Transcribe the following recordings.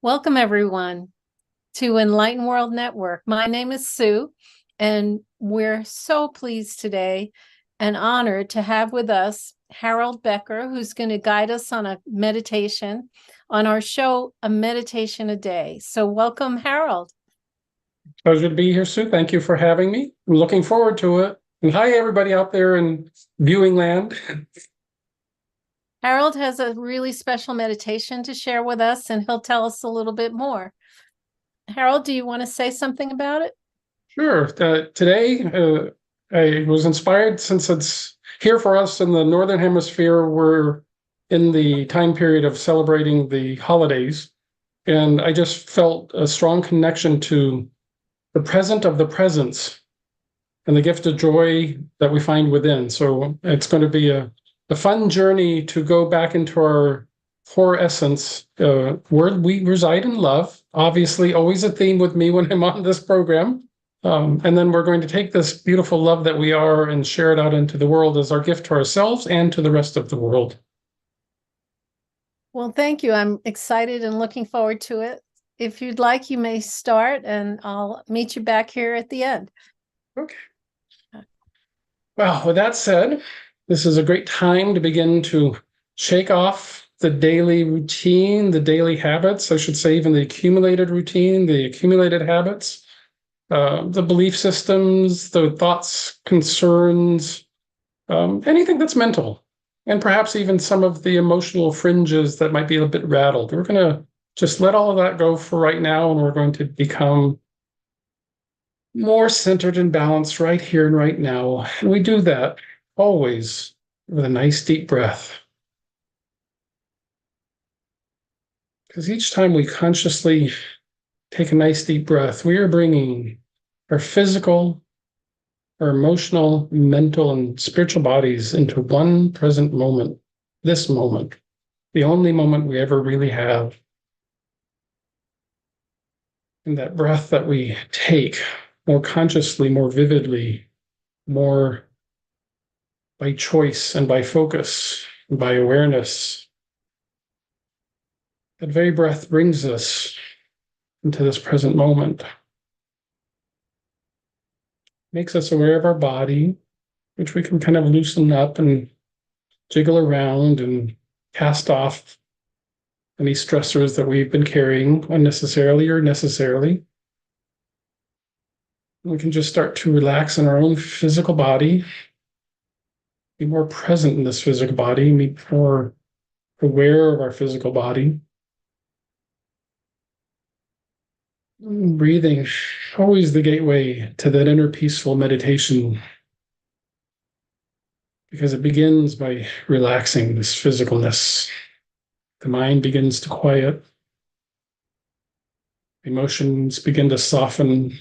Welcome, everyone, to Enlightened World Network. My name is Sue, and we're so pleased today and honored to have with us Harold Becker, who's going to guide us on a meditation on our show, A Meditation a Day. So welcome, Harold. Pleasure to be here, Sue. Thank you for having me. I'm looking forward to it. And hi, everybody out there in viewing land. Harold has a really special meditation to share with us, and he'll tell us a little bit more. Harold, do you want to say something about it? Sure. Today, I was inspired since it's here for us in the Northern Hemisphere. We're in the time period of celebrating the holidays. And I just felt a strong connection to the present of the presence and the gift of joy that we find within. So it's going to be a fun journey to go back into our core essence, where we reside in love. Obviously, always a theme with me when I'm on this program. And then we're going to take this beautiful love that we are and share it out into the world as our gift to ourselves and to the rest of the world. Well, thank you. I'm excited and looking forward to it. If you'd like, you may start, and I'll meet you back here at the end. Okay. Well, with that said, this is a great time to begin to shake off the daily routine, the daily habits, I should say, even the accumulated routine, the accumulated habits, the belief systems, the thoughts, concerns, anything that's mental, and perhaps even some of the emotional fringes that might be a bit rattled. We're going to just let all of that go for right now, and we're going to become more centered and balanced right here and right now. And we do that always with a nice deep breath. Because each time we consciously take a nice deep breath, we are bringing our physical, our emotional, mental, and spiritual bodies into one present moment, this moment, the only moment we ever really have. And that breath that we take more consciously, more vividly, more by choice and by focus, and by awareness. That very breath brings us into this present moment. Makes us aware of our body, which we can kind of loosen up and jiggle around and cast off any stressors that we've been carrying unnecessarily or necessarily. We can just start to relax in our own physical body, be more present in this physical body, be more aware of our physical body. Breathing, always the gateway to that inner peaceful meditation, because it begins by relaxing this physicalness. The mind begins to quiet. Emotions begin to soften.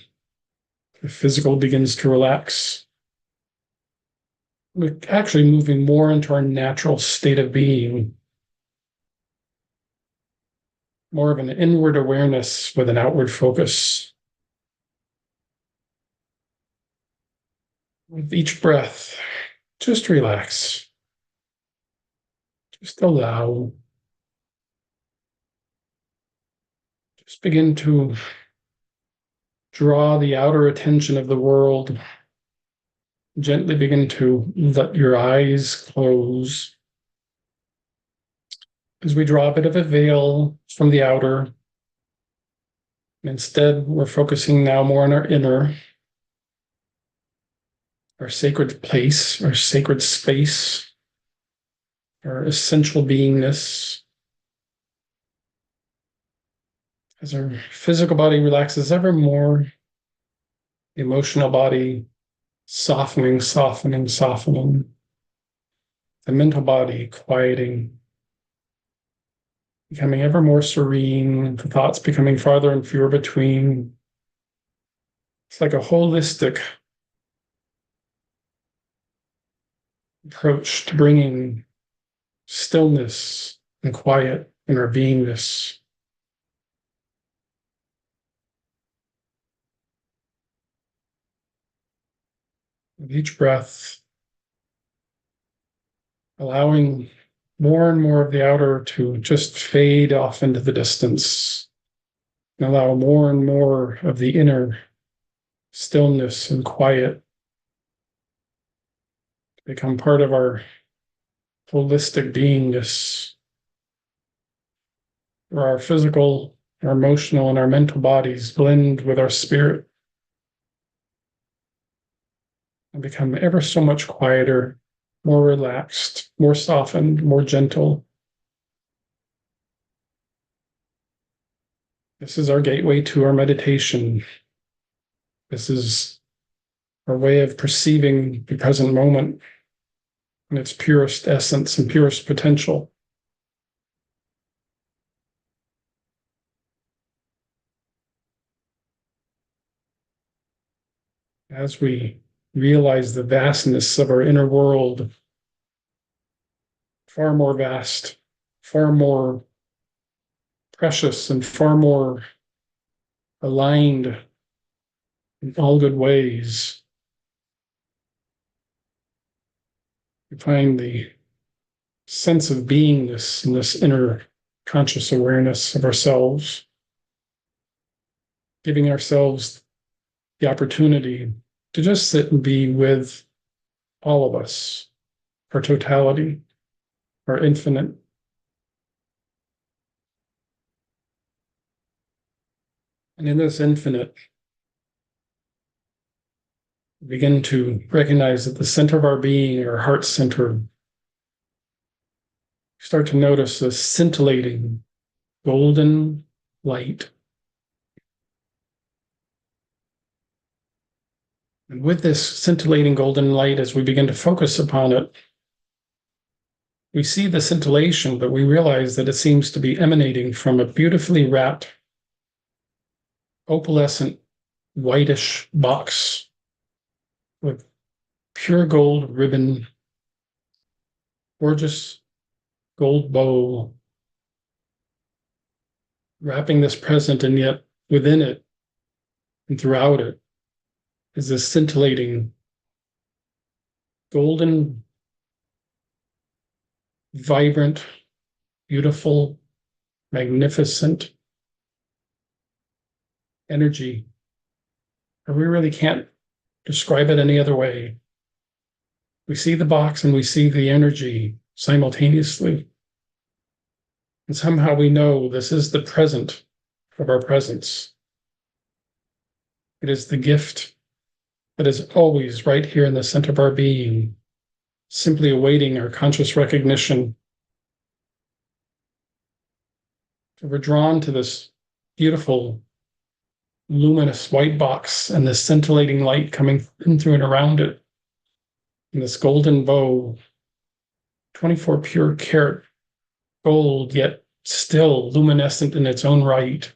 The physical begins to relax. We're actually moving more into our natural state of being, more of an inward awareness with an outward focus. With each breath, just relax. Just allow. Just begin to draw the outer attention of the world. Gently begin to let your eyes close as we draw a bit of a veil from the outer. Instead, we're focusing now more on our inner, our sacred place, our sacred space, our essential beingness. As our physical body relaxes ever more, the emotional body softening, softening, softening. The mental body quieting, becoming ever more serene, the thoughts becoming farther and fewer between. It's like a holistic approach to bringing stillness and quiet in our beingness. With each breath, allowing more and more of the outer to just fade off into the distance, and allow more and more of the inner stillness and quiet to become part of our holistic beingness, where our physical, our emotional, and our mental bodies blend with our spirit and become ever so much quieter, more relaxed, more softened, more gentle. This is our gateway to our meditation. This is our way of perceiving the present moment in its purest essence and purest potential. As we realize the vastness of our inner world, far more vast, far more precious, and far more aligned in all good ways, we find the sense of beingness in this inner conscious awareness of ourselves, giving ourselves the opportunity to just sit and be with all of us, our totality, our infinite. And in this infinite, we begin to recognize that the center of our being, our heart center, start to notice a scintillating golden light. And with this scintillating golden light, as we begin to focus upon it, we see the scintillation, but we realize that it seems to be emanating from a beautifully wrapped, opalescent, whitish box with pure gold ribbon, gorgeous gold bow, wrapping this present, and yet within it and throughout it is this scintillating, golden, vibrant, beautiful, magnificent energy. Or we really can't describe it any other way. We see the box and we see the energy simultaneously. And somehow we know this is the present of our presence. It is the gift that is always right here in the center of our being, simply awaiting our conscious recognition. So we're drawn to this beautiful, luminous white box and this scintillating light coming in through and around it. And this golden bow, 24 pure karat gold, yet still luminescent in its own right.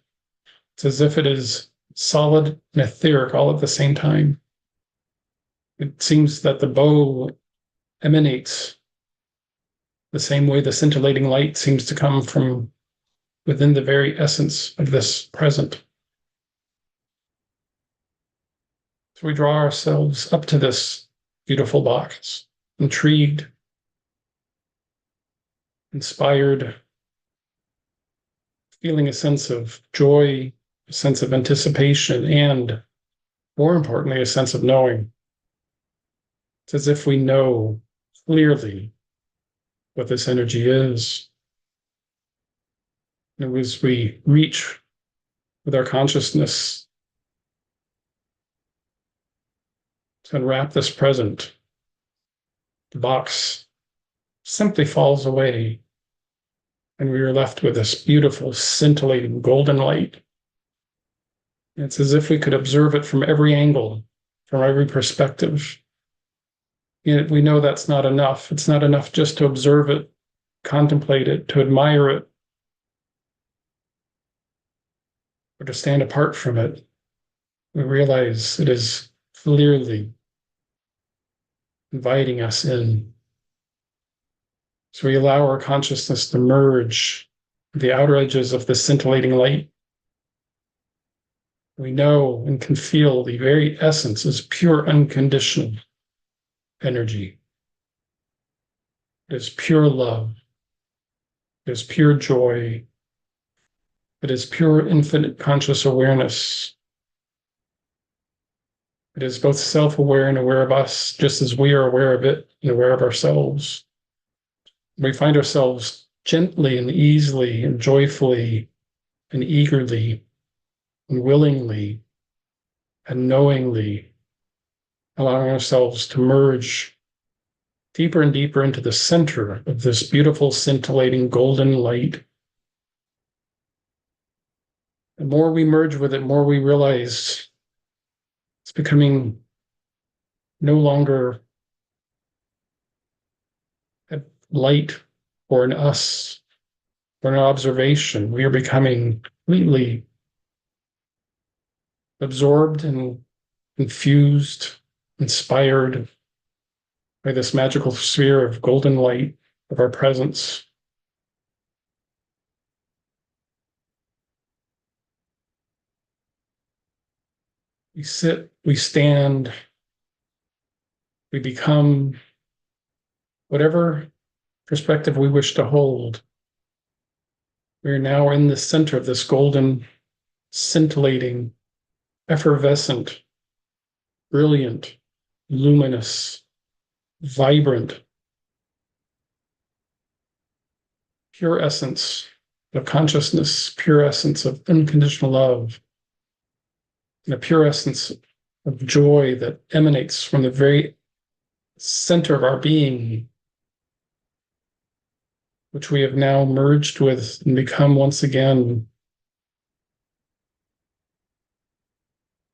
It's as if it is solid and etheric all at the same time. It seems that the bow emanates the same way the scintillating light seems to come from within the very essence of this present. So we draw ourselves up to this beautiful box, intrigued, inspired, feeling a sense of joy, a sense of anticipation, and more importantly, a sense of knowing. It's as if we know clearly what this energy is. And as we reach with our consciousness to unwrap this present, the box simply falls away, and we are left with this beautiful, scintillating golden light. It's as if we could observe it from every angle, from every perspective. Yet we know that's not enough. It's not enough just to observe it, contemplate it, to admire it, or to stand apart from it. We realize it is clearly inviting us in. So we allow our consciousness to merge the outer edges of the scintillating light. We know and can feel the very essence is pure unconditional energy. It is pure love. It is pure joy. It is pure infinite conscious awareness. It is both self-aware and aware of us, just as we are aware of it and aware of ourselves. We find ourselves gently and easily and joyfully and eagerly and willingly and knowingly allowing ourselves to merge deeper and deeper into the center of this beautiful, scintillating golden light. The more we merge with it, more we realize it's becoming no longer a light or an us or an observation. We are becoming completely absorbed and infused, inspired by this magical sphere of golden light of our presence. We sit, we stand, we become whatever perspective we wish to hold. We are now in the center of this golden, scintillating, effervescent, brilliant, luminous, vibrant, pure essence of consciousness, pure essence of unconditional love, and a pure essence of joy that emanates from the very center of our being, which we have now merged with and become once again,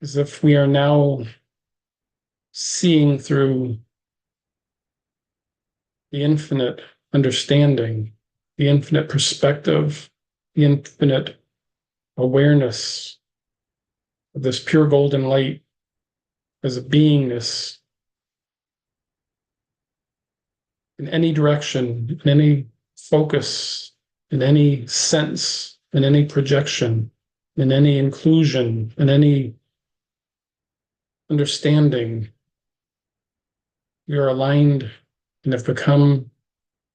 as if we are now seeing through the infinite understanding, the infinite perspective, the infinite awareness of this pure golden light as a beingness in any direction, in any focus, in any sense, in any projection, in any inclusion, in any understanding. We are aligned and have become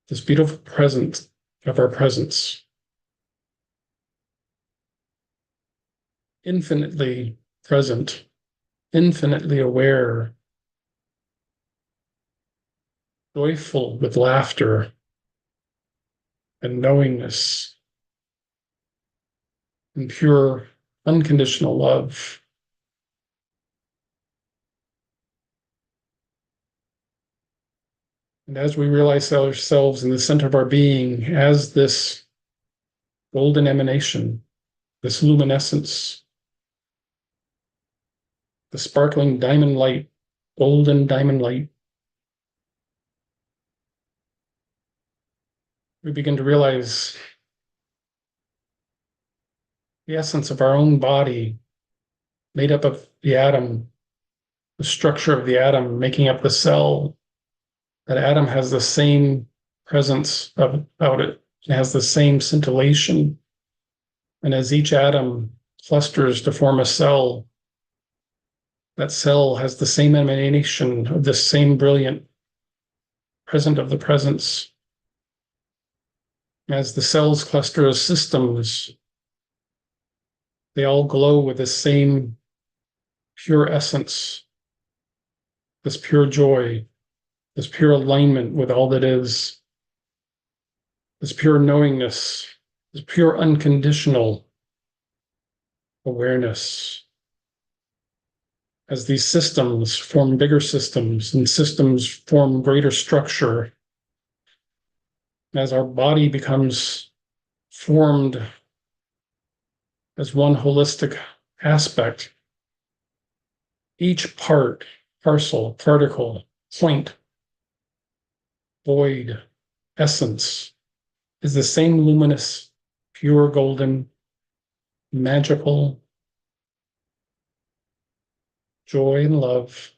this beautiful presence of our presence. Infinitely present, infinitely aware, joyful with laughter and knowingness and pure unconditional love. And as we realize ourselves in the center of our being as this golden emanation, this luminescence, the sparkling diamond light, golden diamond light, we begin to realize the essence of our own body made up of the atom, the structure of the atom making up the cell. That atom has the same presence about it. It has the same scintillation. And as each atom clusters to form a cell, that cell has the same emanation of this same brilliant present of the presence. As the cells cluster as systems, they all glow with the same pure essence, this pure joy, this pure alignment with all that is, this pure knowingness, this pure unconditional awareness. As these systems form bigger systems and systems form greater structure, as our body becomes formed as one holistic aspect, each part, parcel, particle, point, void, essence is the same luminous, pure golden, magical joy and love.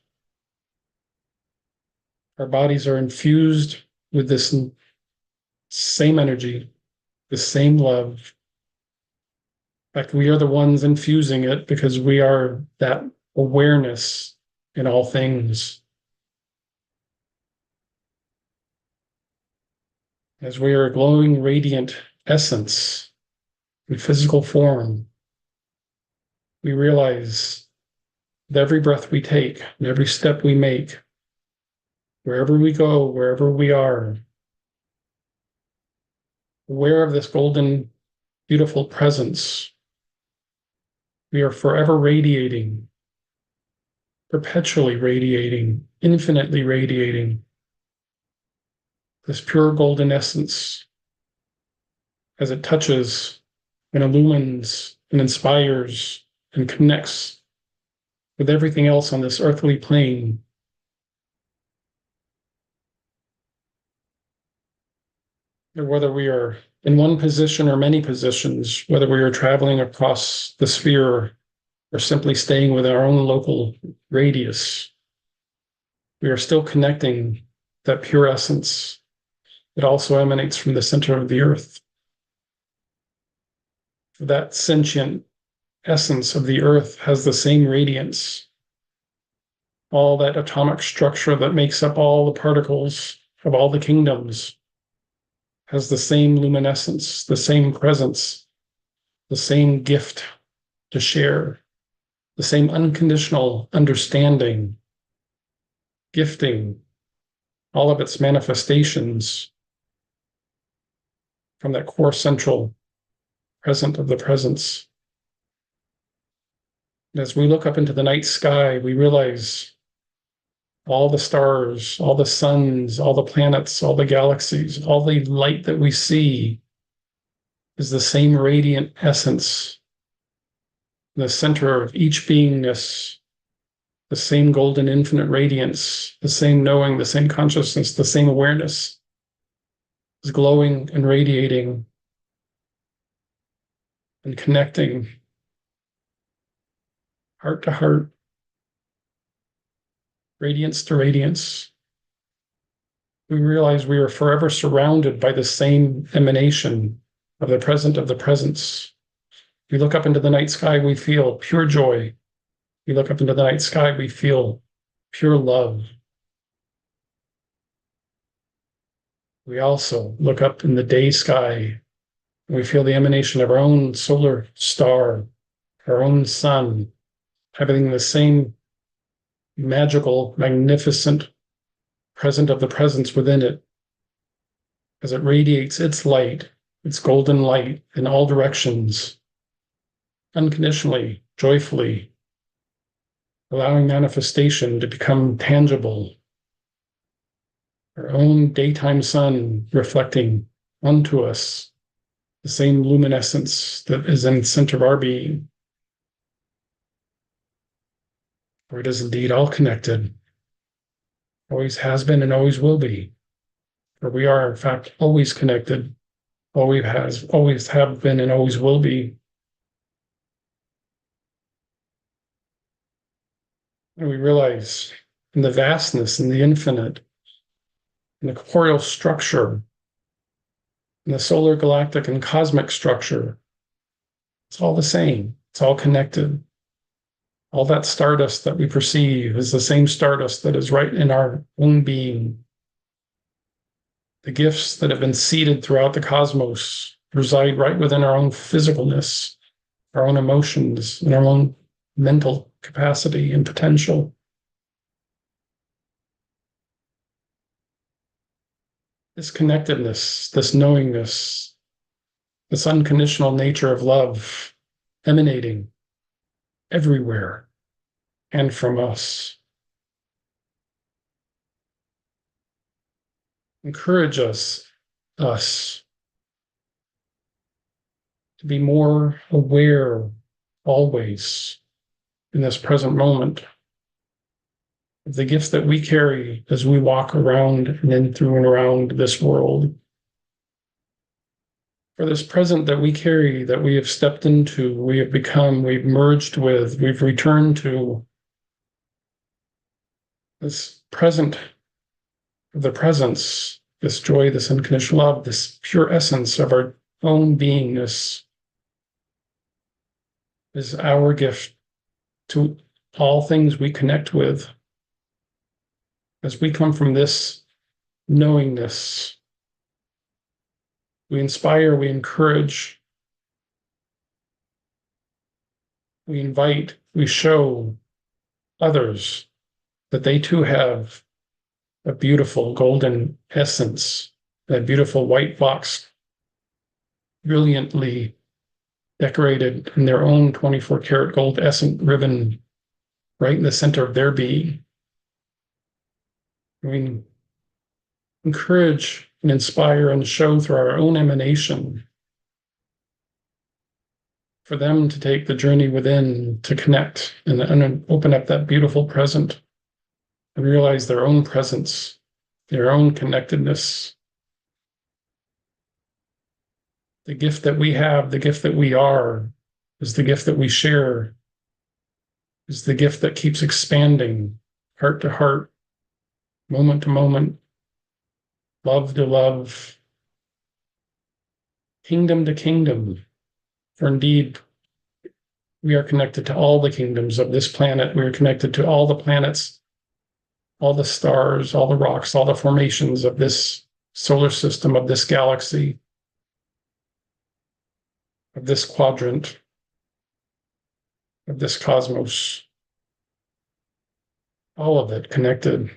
Our bodies are infused with this same energy, the same love. In fact, we are the ones infusing it because we are that awareness in all things. As we are a glowing, radiant essence, in physical form, we realize that every breath we take and every step we make, wherever we go, wherever we are, aware of this golden, beautiful presence, we are forever radiating, perpetually radiating, infinitely radiating this pure golden essence as it touches and illumines and inspires and connects with everything else on this earthly plane. And whether we are in one position or many positions, whether we are traveling across the sphere or simply staying within our own local radius, we are still connecting that pure essence that also emanates from the center of the earth. That sentient essence of the earth has the same radiance. All that atomic structure that makes up all the particles of all the kingdoms has the same luminescence, the same presence, the same gift to share, the same unconditional understanding, gifting, all of its manifestations from that core central present of the presence. And as we look up into the night sky, we realize all the stars, all the suns, all the planets, all the galaxies, all the light that we see is the same radiant essence, the center of each beingness, the same golden infinite radiance, the same knowing, the same consciousness, the same awareness is glowing and radiating and connecting heart to heart, radiance to radiance. We realize we are forever surrounded by the same emanation of the present of the presence. We look up into the night sky, we feel pure joy. We look up into the night sky, we feel pure love. We also look up in the day sky, and we feel the emanation of our own solar star, our own sun, having the same magical, magnificent present of the presence within it as it radiates its light, its golden light in all directions, unconditionally, joyfully, allowing manifestation to become tangible. Our own daytime sun reflecting onto us the same luminescence that is in the center of our being. For it is indeed all connected, always has been and always will be. For we are, in fact, always connected, always have been and always will be. And we realize in the vastness and the infinite, in the corporeal structure, in the solar, galactic, and cosmic structure, it's all the same. It's all connected. All that stardust that we perceive is the same stardust that is right in our own being. The gifts that have been seeded throughout the cosmos reside right within our own physicalness, our own emotions, and our own mental capacity and potential. This connectedness, this knowingness, this unconditional nature of love emanating everywhere and from us. Encourage us to be more aware always in this present moment of the gifts that we carry as we walk around and in through and around this world. For this present that we carry, that we have stepped into, we have become, we've merged with, we've returned to, this present of the presence, this joy, this unconditional love, this pure essence of our own beingness is our gift to all things we connect with. As we come from this knowingness, we inspire, we encourage, we show others that they too have a beautiful golden essence, that beautiful white box, brilliantly decorated in their own 24 karat gold essence ribbon right in the center of their being. We encourage and inspire and show through our own emanation for them to take the journey within to connect and open up that beautiful present and realize their own presence, their own connectedness. The gift that we have, the gift that we are, is the gift that we share, is the gift that keeps expanding, heart to heart, moment to moment, love to love, kingdom to kingdom. For indeed, we are connected to all the kingdoms of this planet. We are connected to all the planets, all the stars, all the rocks, all the formations of this solar system, of this galaxy, of this quadrant, of this cosmos. All of it connected.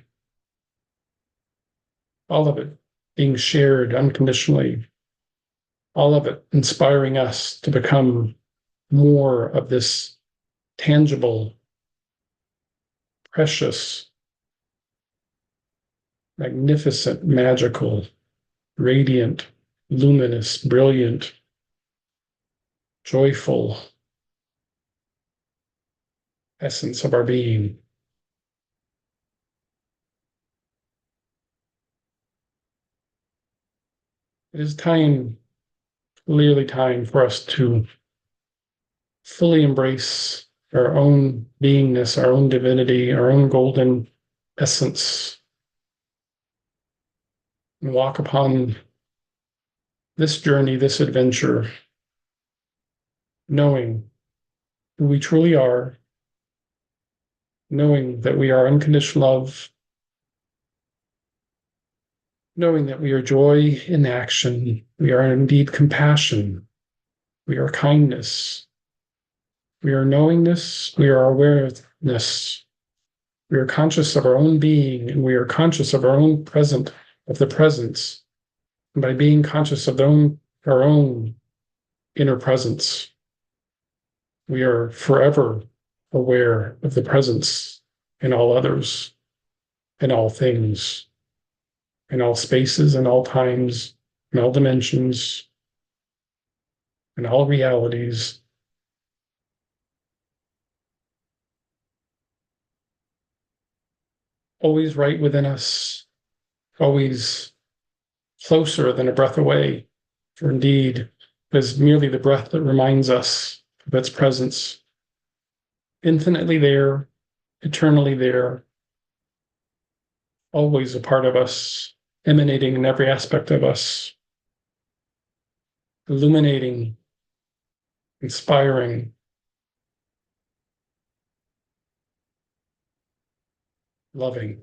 All of it being shared unconditionally. All of it inspiring us to become more of this tangible, precious, magnificent, magical, radiant, luminous, brilliant, joyful essence of our being. It is time, clearly time for us to fully embrace our own beingness, our own divinity, our own golden essence, and walk upon this journey, this adventure, knowing who we truly are, knowing that we are unconditional love, knowing that we are joy in action, we are indeed compassion, we are kindness, we are knowingness, we are awareness, we are conscious of our own being, and we are conscious of our own of the presence. And by being conscious of our own inner presence, we are forever aware of the presence in all others, in all things, in all spaces, in all times, in all dimensions, in all realities. Always right within us, always closer than a breath away. For indeed, it is merely the breath that reminds us of its presence, infinitely there, eternally there, always a part of us, emanating in every aspect of us, illuminating, inspiring, loving.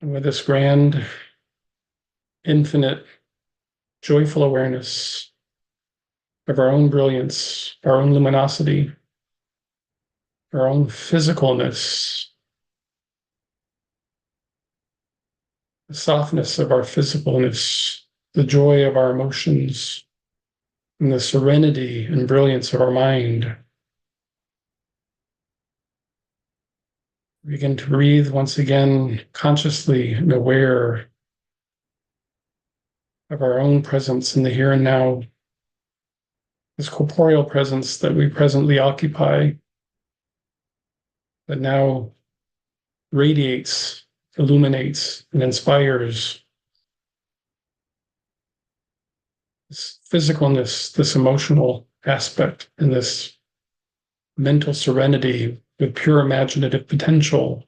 And with this grand, infinite, joyful awareness of our own brilliance, our own luminosity, our own physicalness, the softness of our physicalness, the joy of our emotions, and the serenity and brilliance of our mind. Begin to breathe once again, consciously and aware of our own presence in the here and now, this corporeal presence that we presently occupy, that now radiates, illuminates, and inspires this physicalness, this emotional aspect, and this mental serenity with pure imaginative potential,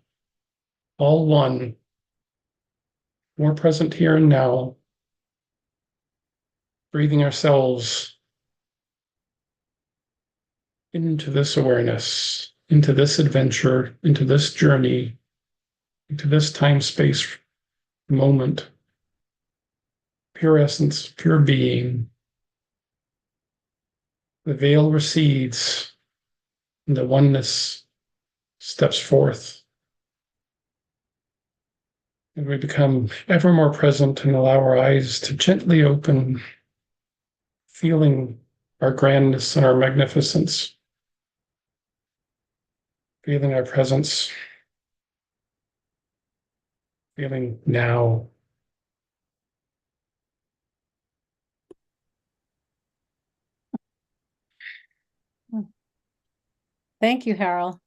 all one, more present here and now, breathing ourselves into this awareness, into this adventure, into this journey, into this time-space moment, pure essence, pure being. The veil recedes, and the oneness steps forth. And we become ever more present and allow our eyes to gently open, feeling our grandness and our magnificence, feeling our presence, feeling now. Thank you, Harold.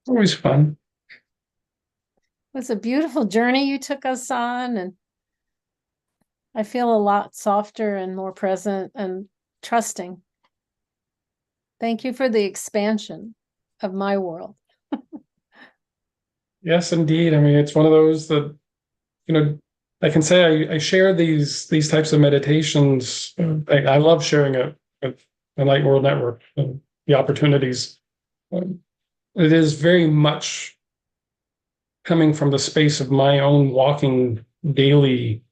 Always fun. It was a beautiful journey you took us on, and I feel a lot softer and more present and trusting. Thank you for the expansion of my world. Yes, indeed. I mean, it's one of those that, I can say I share these types of meditations. I love sharing it with the Light World Network and the opportunities. It is very much coming from the space of my own walking daily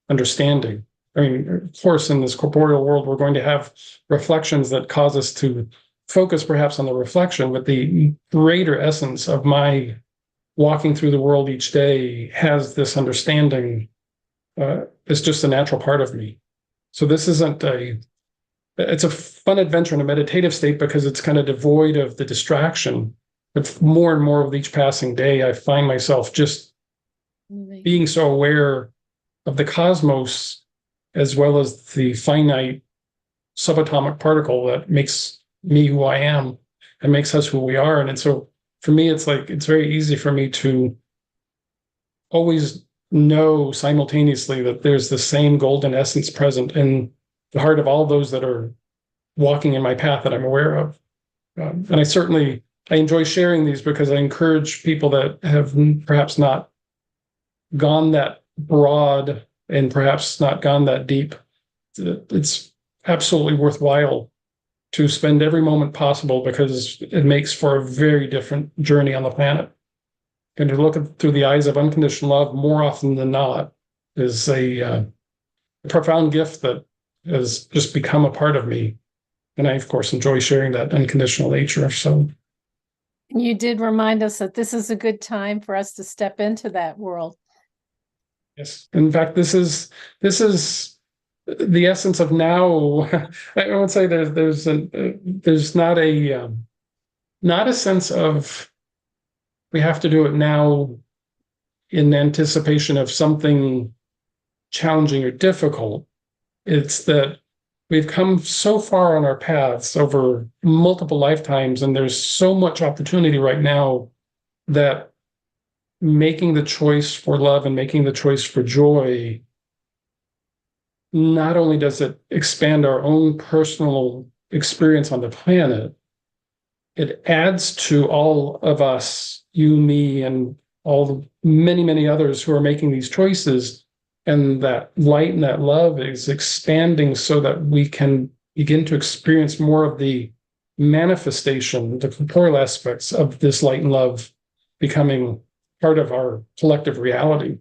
understanding. I mean, of course, in this corporeal world, we're going to have reflections that cause us to focus perhaps on the reflection, but the greater essence of my walking through the world each day has this understanding. It's just a natural part of me. So this isn't it's a fun adventure in a meditative state because it's kind of devoid of the distraction. But more and more with each passing day, I find myself just being so aware of the cosmos as well as the finite subatomic particle that makes me who I am and makes us who we are. And so for me, it's very easy for me to always know simultaneously that there's the same golden essence present in the heart of all those that are walking in my path that I'm aware of. And I enjoy sharing these because I encourage people that have perhaps not gone that broad and perhaps not gone that deep. It's absolutely worthwhile to spend every moment possible because it makes for a very different journey on the planet. And to look through the eyes of unconditional love more often than not is a profound gift that has just become a part of me. And I, of course, enjoy sharing that unconditional nature. So you did remind us that this is a good time for us to step into that world. yes, in fact, this is the essence of now. I would say there's not a sense of we have to do it now in anticipation of something challenging or difficult. It's that we've come so far on our paths over multiple lifetimes, and there's so much opportunity right now that making the choice for love and making the choice for joy, not only does it expand our own personal experience on the planet, it adds to all of us, you, me, and all the many, many others who are making these choices. And that light and that love is expanding so that we can begin to experience more of the manifestation, the corporeal aspects of this light and love becoming part of our collective reality.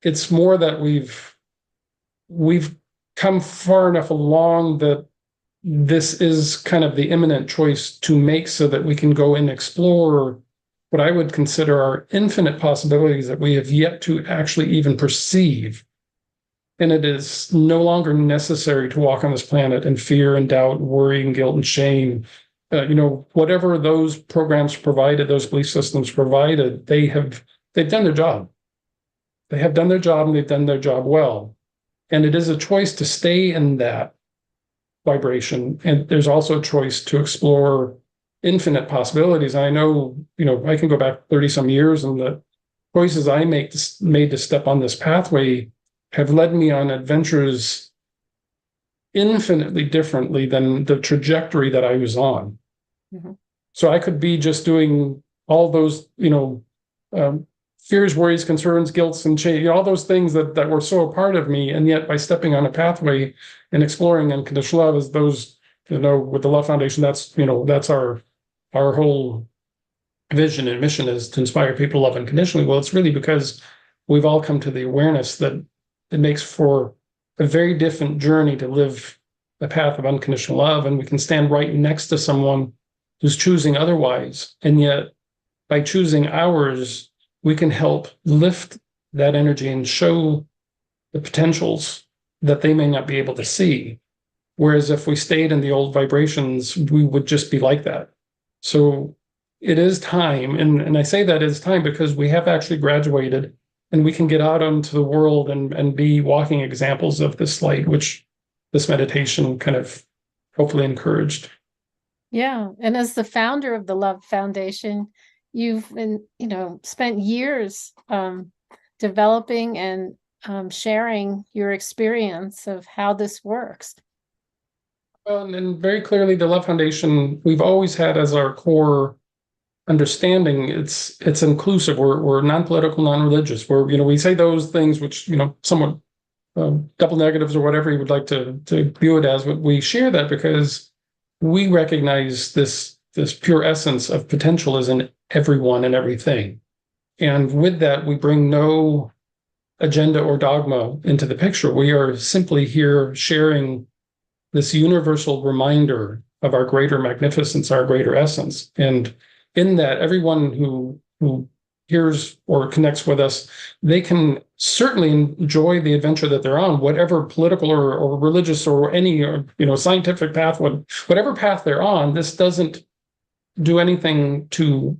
It's more that we've come far enough along that this is kind of the imminent choice to make so that we can go and explore what I would consider our infinite possibilities that we have yet to actually even perceive. And it is no longer necessary to walk on this planet in fear and doubt, worry and guilt and shame. Whatever those programs provided, those belief systems provided, they've done their job. They have done their job and they've done their job well. And it is a choice to stay in that vibration. And there's also a choice to explore infinite possibilities. I know, I can go back 30 some years, and the choices I made to step on this pathway have led me on adventures infinitely differently than the trajectory that I was on. Mm-hmm. So I could be just doing all those, fears, worries, concerns, guilts, and shame, all those things that were so a part of me. And yet by stepping on a pathway and exploring unconditional love, as those, with the Love Foundation, that's our whole vision and mission is to inspire people to love unconditionally. Well, it's really because we've all come to the awareness that it makes for a very different journey to live the path of unconditional love. And we can stand right next to someone who's choosing otherwise. And yet, by choosing ours, we can help lift that energy and show the potentials that they may not be able to see. Whereas if we stayed in the old vibrations, we would just be like that. So it is time. And I say that it's time because we have actually graduated and we can get out into the world and be walking examples of this light, which this meditation kind of hopefully encouraged. Yeah. And as the founder of the Love Foundation, you've been, spent years developing and sharing your experience of how this works. Well, and very clearly, the Love Foundation, we've always had as our core understanding, it's inclusive. We're non-political, non-religious. We say those things which, somewhat double negatives or whatever you would like to view it as, but we share that because we recognize this pure essence of potential is in everyone and everything. And with that, we bring no agenda or dogma into the picture. We are simply here sharing this universal reminder of our greater magnificence, our greater essence. And in that, everyone who hears or connects with us, they can certainly enjoy the adventure that they're on, whatever political or religious or any scientific path, whatever path they're on. This doesn't do anything to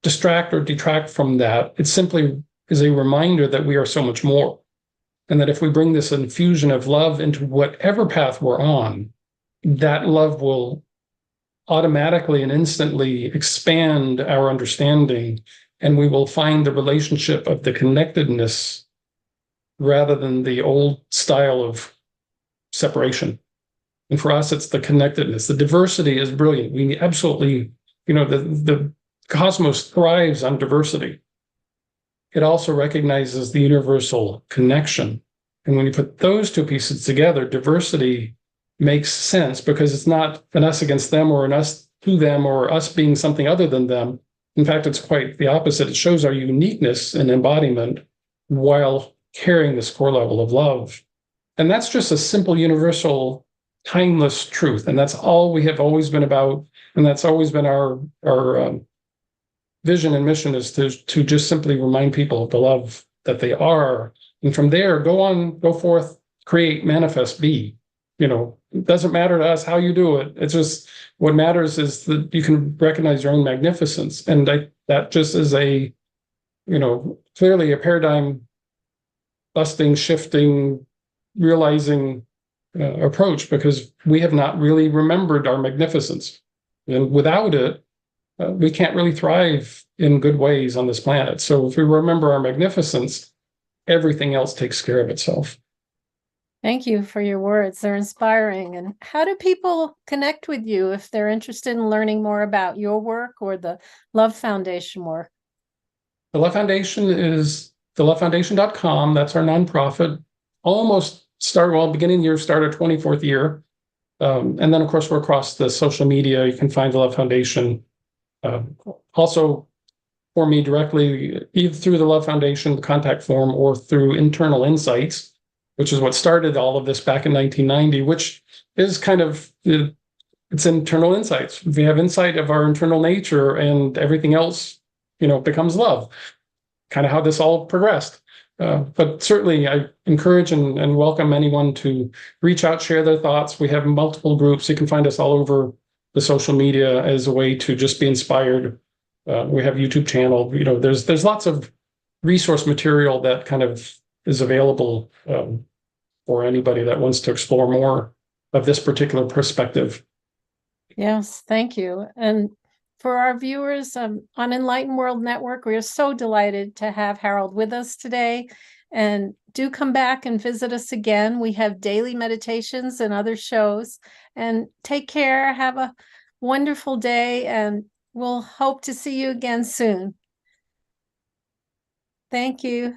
distract or detract from that. It simply is a reminder that we are so much more. And that if we bring this infusion of love into whatever path we're on, that love will automatically and instantly expand our understanding, and we will find the relationship of the connectedness rather than the old style of separation. And for us, it's the connectedness. The diversity is brilliant. We absolutely, the cosmos thrives on diversity. It also recognizes the universal connection. And when you put those two pieces together, diversity makes sense because it's not an us against them or an us to them or us being something other than them. In fact, it's quite the opposite. It shows our uniqueness and embodiment while carrying this core level of love. And that's just a simple, universal, timeless truth. And that's all we have always been about. And that's always been our vision and mission, is to just simply remind people of the love that they are. And from there, go forth, create, manifest, be. It doesn't matter to us how you do it. It's just what matters is that you can recognize your own magnificence. And that just is clearly a paradigm busting, shifting, realizing approach, because we have not really remembered our magnificence. And without it, we can't really thrive in good ways on this planet. So if we remember our magnificence, everything else takes care of itself. Thank you for your words. They're inspiring. And how do people connect with you if they're interested in learning more about your work or the Love Foundation work? The Love Foundation is thelovefoundation.com. That's our nonprofit. Beginning year, started 24th year. And then, of course, we're across the social media. You can find the Love Foundation. Also, for me directly, either through the Love Foundation, the contact form, or through Internal Insights, which is what started all of this back in 1990, which is kind of, it's internal insights. We have insight of our internal nature, and everything else, becomes love. Kind of how this all progressed. But certainly I encourage and welcome anyone to reach out, share their thoughts. We have multiple groups. You can find us all over the social media as a way to just be inspired. We have YouTube channel. There's lots of resource material that kind of is available for anybody that wants to explore more of this particular perspective. Yes, thank you. And for our viewers on Enlightened World Network, we are so delighted to have Harold with us today. And do come back and visit us again. We have daily meditations and other shows. And take care. Have a wonderful day. And we'll hope to see you again soon. Thank you.